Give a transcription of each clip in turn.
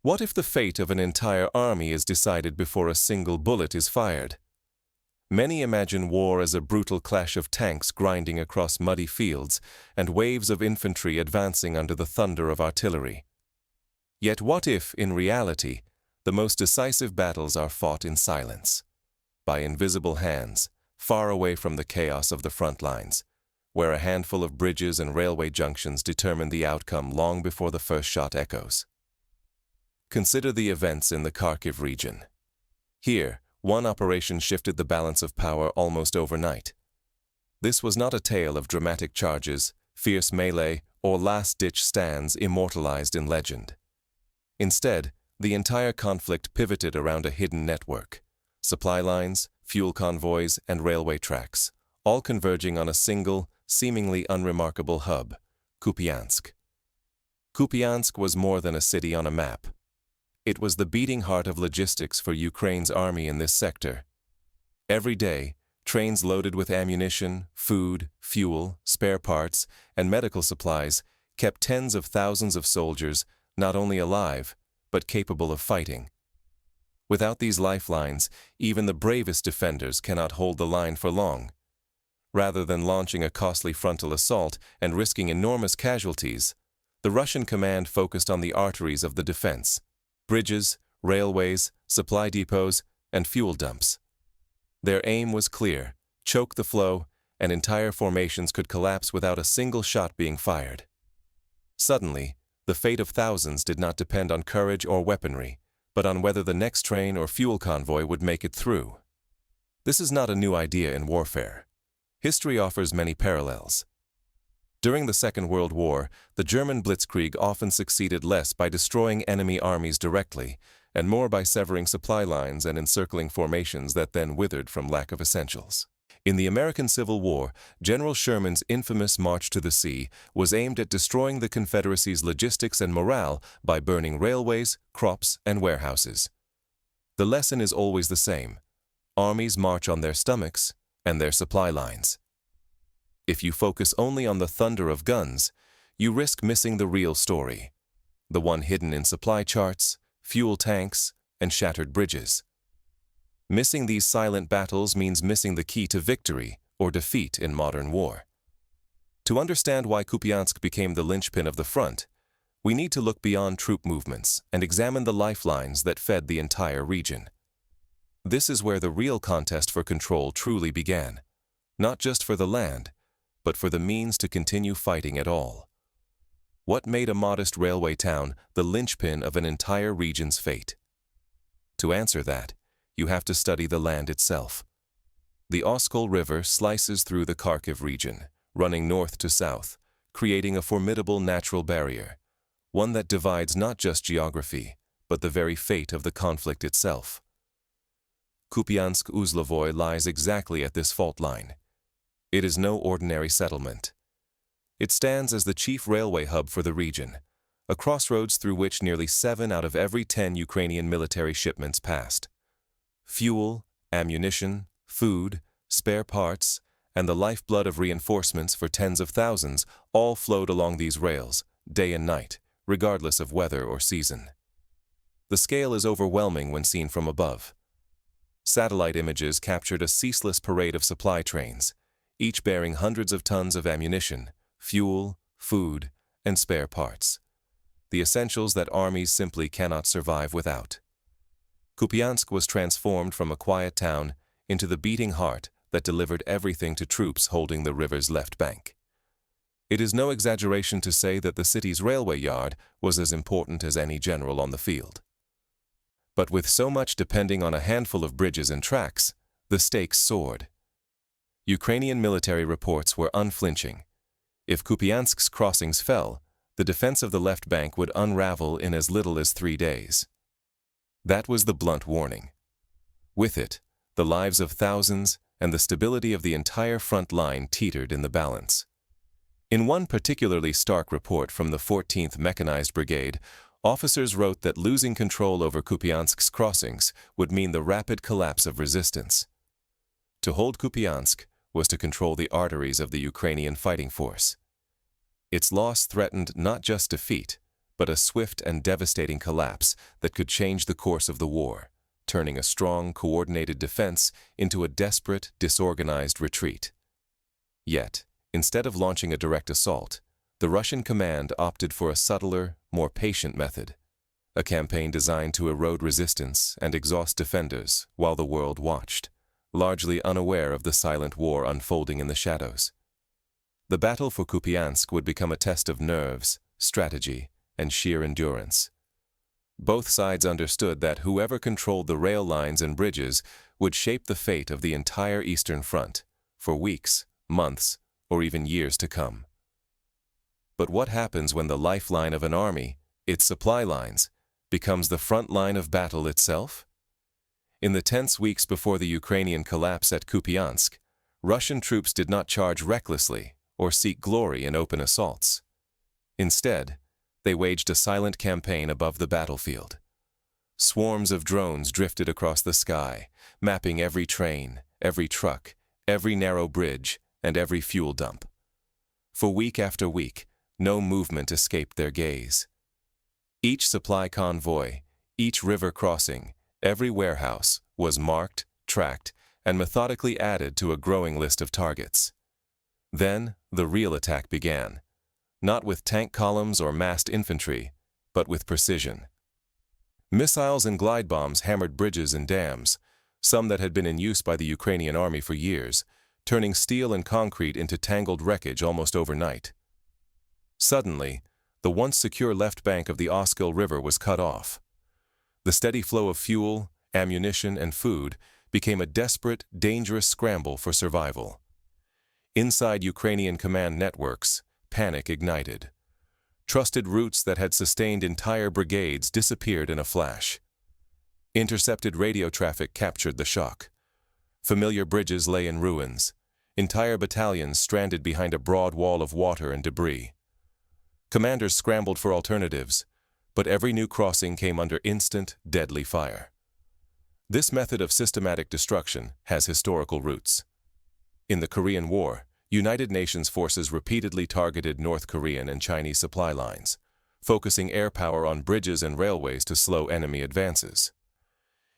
What if the fate of an entire army is decided before a single bullet is fired? Many imagine war as a brutal clash of tanks grinding across muddy fields and waves of infantry advancing under the thunder of artillery. Yet what if, in reality, the most decisive battles are fought in silence, by invisible hands, far away from the chaos of the front lines, where a handful of bridges and railway junctions determine the outcome long before the first shot echoes? Consider the events in the Kharkiv region. Here, one operation shifted the balance of power almost overnight. This was not a tale of dramatic charges, fierce melee, or last-ditch stands immortalized in legend. Instead, the entire conflict pivoted around a hidden network: supply lines, fuel convoys, and railway tracks, all converging on a single, seemingly unremarkable hub, Kupiansk. Kupiansk was more than a city on a map. It was the beating heart of logistics for Ukraine's army in this sector. Every day, trains loaded with ammunition, food, fuel, spare parts, and medical supplies kept tens of thousands of soldiers not only alive, but capable of fighting. Without these lifelines, even the bravest defenders cannot hold the line for long. Rather than launching a costly frontal assault and risking enormous casualties, the Russian command focused on the arteries of the defense: bridges, railways, supply depots, and fuel dumps. Their aim was clear: choke the flow, and entire formations could collapse without a single shot being fired. Suddenly, the fate of thousands did not depend on courage or weaponry, but on whether the next train or fuel convoy would make it through. This is not a new idea in warfare. History offers many parallels. During the Second World War, the German blitzkrieg often succeeded less by destroying enemy armies directly, and more by severing supply lines and encircling formations that then withered from lack of essentials. In the American Civil War, General Sherman's infamous March to the Sea was aimed at destroying the Confederacy's logistics and morale by burning railways, crops, and warehouses. The lesson is always the same: armies march on their stomachs and their supply lines. If you focus only on the thunder of guns, you risk missing the real story, the one hidden in supply charts, fuel tanks, and shattered bridges. Missing these silent battles means missing the key to victory or defeat in modern war. To understand why Kupiansk became the linchpin of the front, we need to look beyond troop movements and examine the lifelines that fed the entire region. This is where the real contest for control truly began, not just for the land, but for the means to continue fighting at all. What made a modest railway town the linchpin of an entire region's fate? To answer that, you have to study the land itself. The Oskol River slices through the Kharkiv region, running north to south, creating a formidable natural barrier, one that divides not just geography, but the very fate of the conflict itself. Kupiansk-Uzlovoy lies exactly at this fault line. It is no ordinary settlement. It stands as the chief railway hub for the region, a crossroads through which nearly 7 out of every 10 Ukrainian military shipments passed. Fuel, ammunition, food, spare parts, and the lifeblood of reinforcements for tens of thousands all flowed along these rails, day and night, regardless of weather or season. The scale is overwhelming when seen from above. Satellite images captured a ceaseless parade of supply trains, each bearing hundreds of tons of ammunition, fuel, food, and spare parts, the essentials that armies simply cannot survive without. Kupiansk was transformed from a quiet town into the beating heart that delivered everything to troops holding the river's left bank. It is no exaggeration to say that the city's railway yard was as important as any general on the field. But with so much depending on a handful of bridges and tracks, the stakes soared. Ukrainian military reports were unflinching. If Kupiansk's crossings fell, the defense of the left bank would unravel in as little as 3 days. That was the blunt warning. With it, the lives of thousands and the stability of the entire front line teetered in the balance. In one particularly stark report from the 14th Mechanized Brigade, officers wrote that losing control over Kupiansk's crossings would mean the rapid collapse of resistance. To hold Kupiansk was to control the arteries of the Ukrainian fighting force. Its loss threatened not just defeat, but a swift and devastating collapse that could change the course of the war, turning a strong, coordinated defense into a desperate, disorganized retreat. Yet, instead of launching a direct assault, the Russian command opted for a subtler, more patient method, a campaign designed to erode resistance and exhaust defenders while the world watched, largely unaware of the silent war unfolding in the shadows. The battle for Kupiansk would become a test of nerves, strategy, and sheer endurance. Both sides understood that whoever controlled the rail lines and bridges would shape the fate of the entire Eastern Front for weeks, months, or even years to come. But what happens when the lifeline of an army, its supply lines, becomes the front line of battle itself? In the tense weeks before the Ukrainian collapse at Kupiansk, Russian troops did not charge recklessly or seek glory in open assaults. Instead, they waged a silent campaign above the battlefield. Swarms of drones drifted across the sky, mapping every train, every truck, every narrow bridge, and every fuel dump. For week after week, no movement escaped their gaze. Each supply convoy, each river crossing, every warehouse was marked, tracked, and methodically added to a growing list of targets. Then, the real attack began, not with tank columns or massed infantry, but with precision. Missiles and glide bombs hammered bridges and dams, some that had been in use by the Ukrainian army for years, turning steel and concrete into tangled wreckage almost overnight. Suddenly, the once secure left bank of the Oskil River was cut off. The steady flow of fuel, ammunition, and food became a desperate, dangerous scramble for survival. Inside Ukrainian command networks, panic ignited. Trusted routes that had sustained entire brigades disappeared in a flash. Intercepted radio traffic captured the shock. Familiar bridges lay in ruins, entire battalions stranded behind a broad wall of water and debris. Commanders scrambled for alternatives, but every new crossing came under instant, deadly fire. This method of systematic destruction has historical roots. In the Korean War, United Nations forces repeatedly targeted North Korean and Chinese supply lines, focusing air power on bridges and railways to slow enemy advances.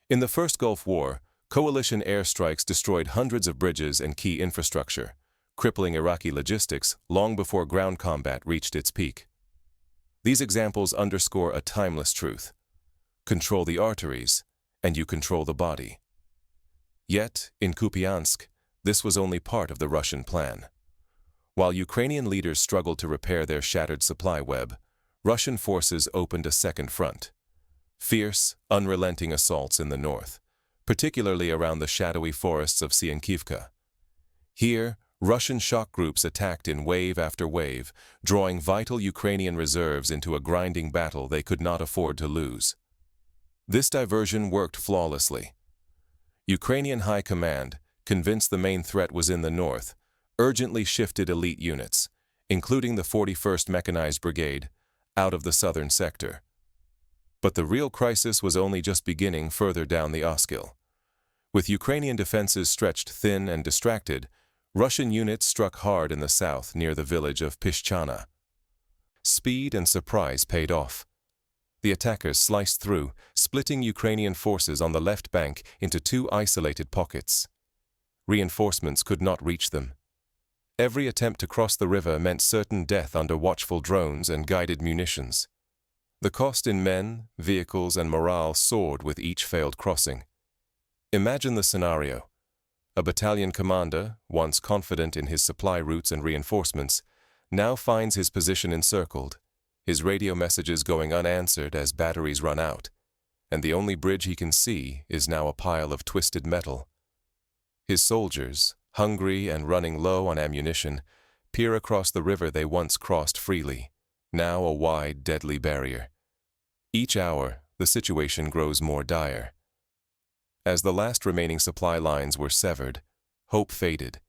In the First Gulf War, coalition airstrikes destroyed hundreds of bridges and key infrastructure, crippling Iraqi logistics long before ground combat reached its peak. These examples underscore a timeless truth. Control the arteries, and you control the body. Yet, in Kupiansk, this was only part of the Russian plan. While Ukrainian leaders struggled to repair their shattered supply web, Russian forces opened a second front. Fierce, unrelenting assaults in the north, particularly around the shadowy forests of Sienkivka. Here, Russian shock groups attacked in wave after wave, drawing vital Ukrainian reserves into a grinding battle they could not afford to lose. This diversion worked flawlessly. Ukrainian High Command, convinced the main threat was in the north, urgently shifted elite units, including the 41st Mechanized Brigade, out of the southern sector. But the real crisis was only just beginning further down the Oskil. With Ukrainian defenses stretched thin and distracted, Russian units struck hard in the south near the village of Pishchana. Speed and surprise paid off. The attackers sliced through, splitting Ukrainian forces on the left bank into two isolated pockets. Reinforcements could not reach them. Every attempt to cross the river meant certain death under watchful drones and guided munitions. The cost in men, vehicles, and morale soared with each failed crossing. Imagine the scenario. A battalion commander, once confident in his supply routes and reinforcements, now finds his position encircled, his radio messages going unanswered as batteries run out, and the only bridge he can see is now a pile of twisted metal. His soldiers, hungry and running low on ammunition, peer across the river they once crossed freely, now a wide, deadly barrier. Each hour, the situation grows more dire. As the last remaining supply lines were severed, hope faded.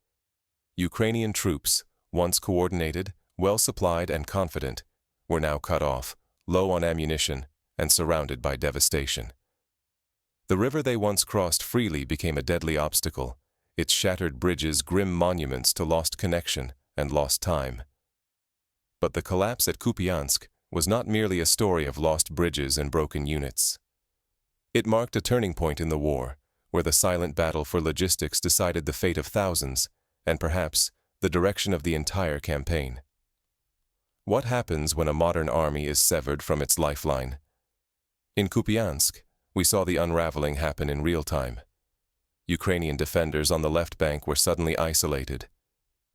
Ukrainian troops, once coordinated, well-supplied, and confident, were now cut off, low on ammunition, and surrounded by devastation. The river they once crossed freely became a deadly obstacle, its shattered bridges grim monuments to lost connection and lost time. But the collapse at Kupiansk was not merely a story of lost bridges and broken units. It marked a turning point in the war, where the silent battle for logistics decided the fate of thousands, and perhaps the direction of the entire campaign. What happens when a modern army is severed from its lifeline? In Kupiansk, we saw the unraveling happen in real time. Ukrainian defenders on the left bank were suddenly isolated.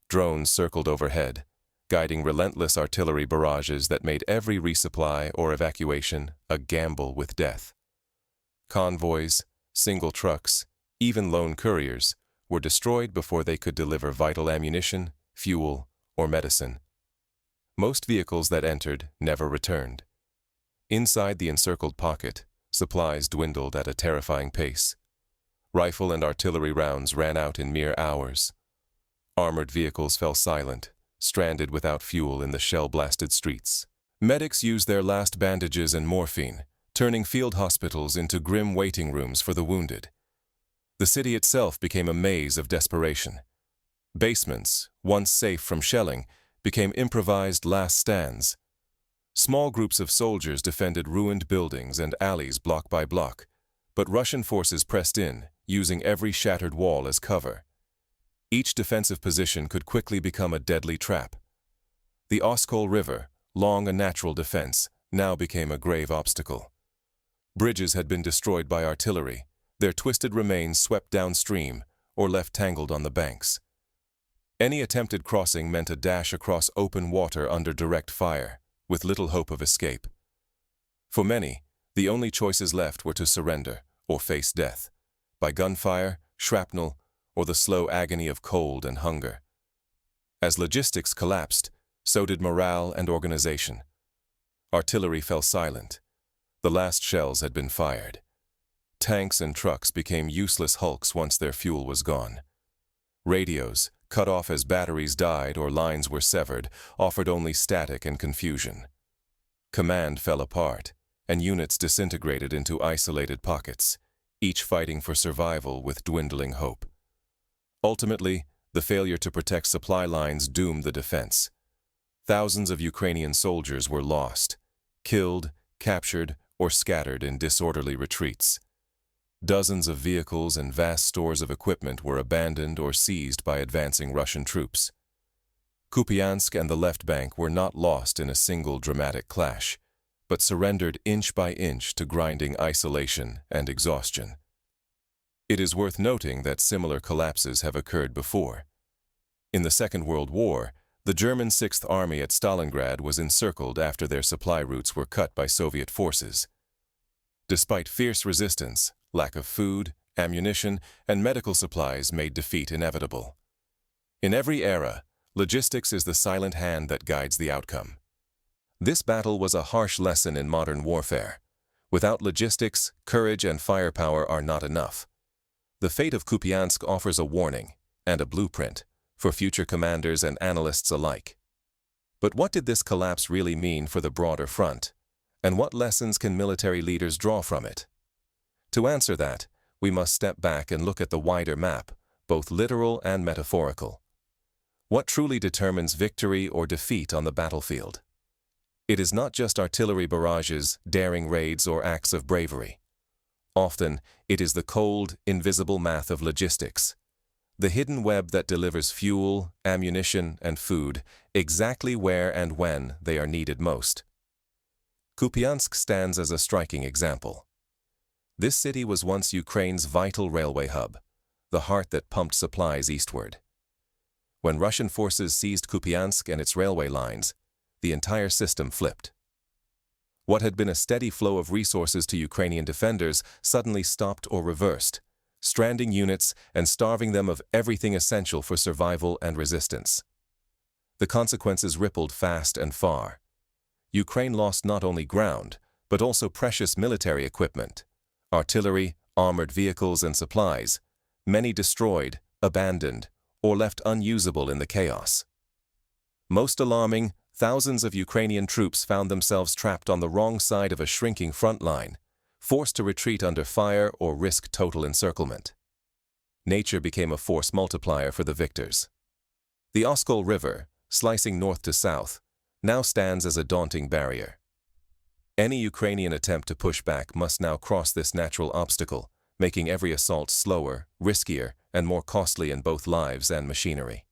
Drones circled overhead, guiding relentless artillery barrages that made every resupply or evacuation a gamble with death. Convoys, single trucks, even lone couriers were destroyed before they could deliver vital ammunition, fuel, or medicine. Most vehicles that entered never returned. Inside the encircled pocket, supplies dwindled at a terrifying pace. Rifle and artillery rounds ran out in mere hours. Armored vehicles fell silent, stranded without fuel in the shell-blasted streets. Medics used their last bandages and morphine, turning field hospitals into grim waiting rooms for the wounded. The city itself became a maze of desperation. Basements, once safe from shelling, became improvised last stands. Small groups of soldiers defended ruined buildings and alleys block by block, but Russian forces pressed in, using every shattered wall as cover. Each defensive position could quickly become a deadly trap. The Oskol River, long a natural defense, now became a grave obstacle. Bridges had been destroyed by artillery, their twisted remains swept downstream or left tangled on the banks. Any attempted crossing meant a dash across open water under direct fire, with little hope of escape. For many, the only choices left were to surrender or face death, by gunfire, shrapnel, or the slow agony of cold and hunger. As logistics collapsed, so did morale and organization. Artillery fell silent. The last shells had been fired. Tanks and trucks became useless hulks once their fuel was gone. Radios, cut off as batteries died or lines were severed, offered only static and confusion. Command fell apart, and units disintegrated into isolated pockets, each fighting for survival with dwindling hope. Ultimately, the failure to protect supply lines doomed the defense. Thousands of Ukrainian soldiers were lost, killed, captured, or scattered in disorderly retreats. Dozens of vehicles and vast stores of equipment were abandoned or seized by advancing Russian troops. Kupiansk and the left bank were not lost in a single dramatic clash, but surrendered inch by inch to grinding isolation and exhaustion. It is worth noting that similar collapses have occurred before. In the Second World War, the German Sixth Army at Stalingrad was encircled after their supply routes were cut by Soviet forces. Despite fierce resistance, lack of food, ammunition, and medical supplies made defeat inevitable. In every era, logistics is the silent hand that guides the outcome. This battle was a harsh lesson in modern warfare. Without logistics, courage and firepower are not enough. The fate of Kupiansk offers a warning and a blueprint for future commanders and analysts alike. But what did this collapse really mean for the broader front? And what lessons can military leaders draw from it? To answer that, we must step back and look at the wider map, both literal and metaphorical. What truly determines victory or defeat on the battlefield? It is not just artillery barrages, daring raids, or acts of bravery. Often, it is the cold, invisible math of logistics, the hidden web that delivers fuel, ammunition, and food exactly where and when they are needed most. Kupiansk stands as a striking example. This city was once Ukraine's vital railway hub, the heart that pumped supplies eastward. When Russian forces seized Kupiansk and its railway lines, the entire system flipped. What had been a steady flow of resources to Ukrainian defenders suddenly stopped or reversed, stranding units and starving them of everything essential for survival and resistance. The consequences rippled fast and far. Ukraine lost not only ground, but also precious military equipment, artillery, armored vehicles, and supplies, many destroyed, abandoned, or left unusable in the chaos. Most alarming, thousands of Ukrainian troops found themselves trapped on the wrong side of a shrinking front line, forced to retreat under fire or risk total encirclement. Nature became a force multiplier for the victors. The Oskol River, slicing north to south, now stands as a daunting barrier. Any Ukrainian attempt to push back must now cross this natural obstacle, making every assault slower, riskier, and more costly in both lives and machinery.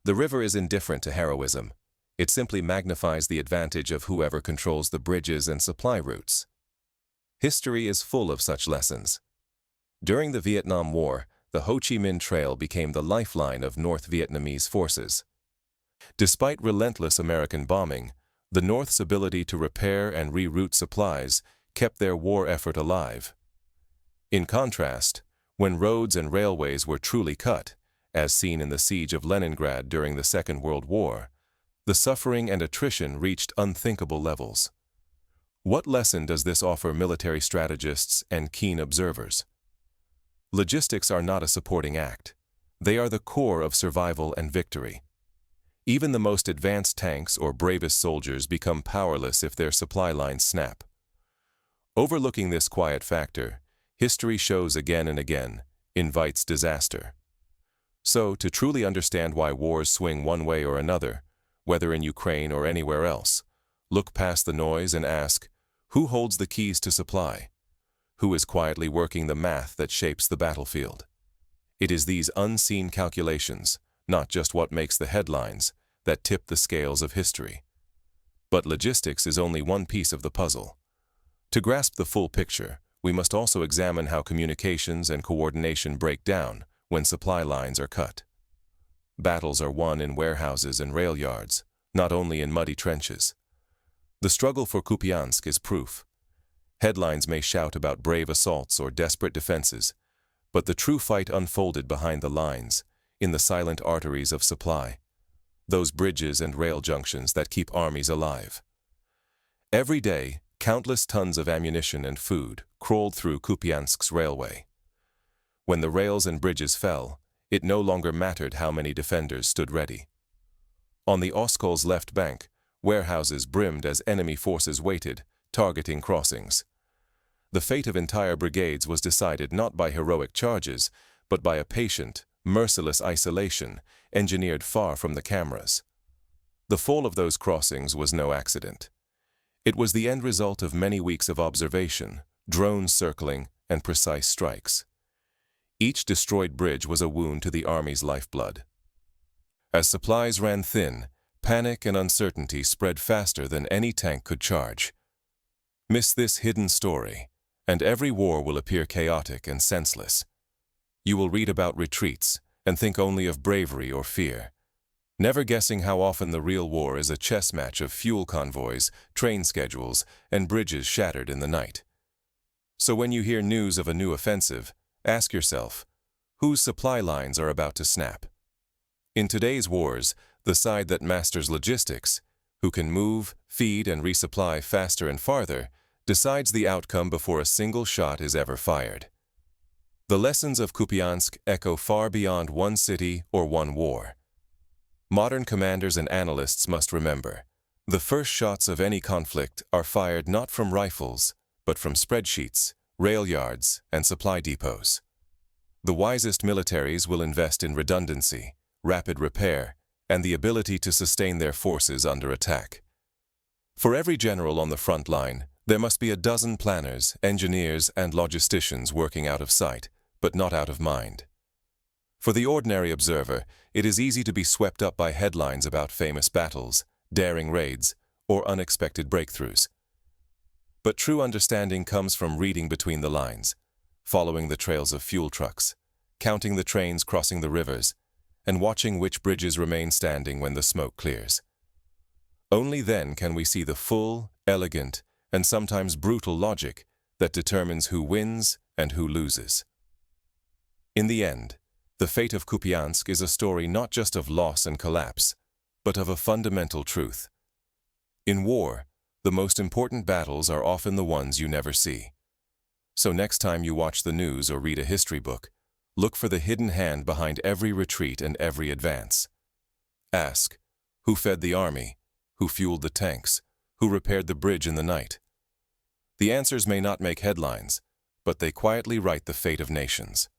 The river is indifferent to heroism. It simply magnifies the advantage of whoever controls the bridges and supply routes. History is full of such lessons. During the Vietnam War, the Ho Chi Minh Trail became the lifeline of North Vietnamese forces. Despite relentless American bombing, the North's ability to repair and reroute supplies kept their war effort alive. In contrast, when roads and railways were truly cut, as seen in the siege of Leningrad during the Second World War, the suffering and attrition reached unthinkable levels. What lesson does this offer military strategists and keen observers? Logistics are not a supporting act. They are the core of survival and victory. Even the most advanced tanks or bravest soldiers become powerless if their supply lines snap. Overlooking this quiet factor, history shows again and again, invites disaster. So, to truly understand why wars swing one way or another, whether in Ukraine or anywhere else, look past the noise and ask, who holds the keys to supply? Who is quietly working the math that shapes the battlefield? It is these unseen calculations, not just what makes the headlines, that tip the scales of history. But logistics is only one piece of the puzzle. To grasp the full picture, we must also examine how communications and coordination break down when supply lines are cut. Battles are won in warehouses and rail yards, not only in muddy trenches. The struggle for Kupiansk is proof. Headlines may shout about brave assaults or desperate defenses, but the true fight unfolded behind the lines, in the silent arteries of supply, those bridges and rail junctions that keep armies alive. Every day, countless tons of ammunition and food crawled through Kupiansk's railway. When the rails and bridges fell, it no longer mattered how many defenders stood ready. On the Oskol's left bank, warehouses brimmed as enemy forces waited, targeting crossings. The fate of entire brigades was decided not by heroic charges, but by a patient, merciless isolation engineered far from the cameras. The fall of those crossings was no accident. It was the end result of many weeks of observation, drones circling, and precise strikes. Each destroyed bridge was a wound to the army's lifeblood. As supplies ran thin, panic and uncertainty spread faster than any tank could charge. Miss this hidden story, and every war will appear chaotic and senseless. You will read about retreats and think only of bravery or fear, never guessing how often the real war is a chess match of fuel convoys, train schedules, and bridges shattered in the night. So when you hear news of a new offensive, ask yourself, whose supply lines are about to snap? In today's wars, the side that masters logistics, who can move, feed, and resupply faster and farther, decides the outcome before a single shot is ever fired. The lessons of Kupiansk echo far beyond one city or one war. Modern commanders and analysts must remember, the first shots of any conflict are fired not from rifles, but from spreadsheets, rail yards, and supply depots. The wisest militaries will invest in redundancy, rapid repair, and the ability to sustain their forces under attack. For every general on the front line, there must be a dozen planners, engineers, and logisticians working out of sight, but not out of mind. For the ordinary observer, it is easy to be swept up by headlines about famous battles, daring raids, or unexpected breakthroughs. But true understanding comes from reading between the lines, following the trails of fuel trucks, counting the trains crossing the rivers, and watching which bridges remain standing when the smoke clears. Only then can we see the full, elegant, and sometimes brutal logic that determines who wins and who loses. In the end, the fate of Kupiansk is a story not just of loss and collapse, but of a fundamental truth. In war, the most important battles are often the ones you never see. So next time you watch the news or read a history book, look for the hidden hand behind every retreat and every advance. Ask, who fed the army? Who fueled the tanks? Who repaired the bridge in the night? The answers may not make headlines, but they quietly write the fate of nations.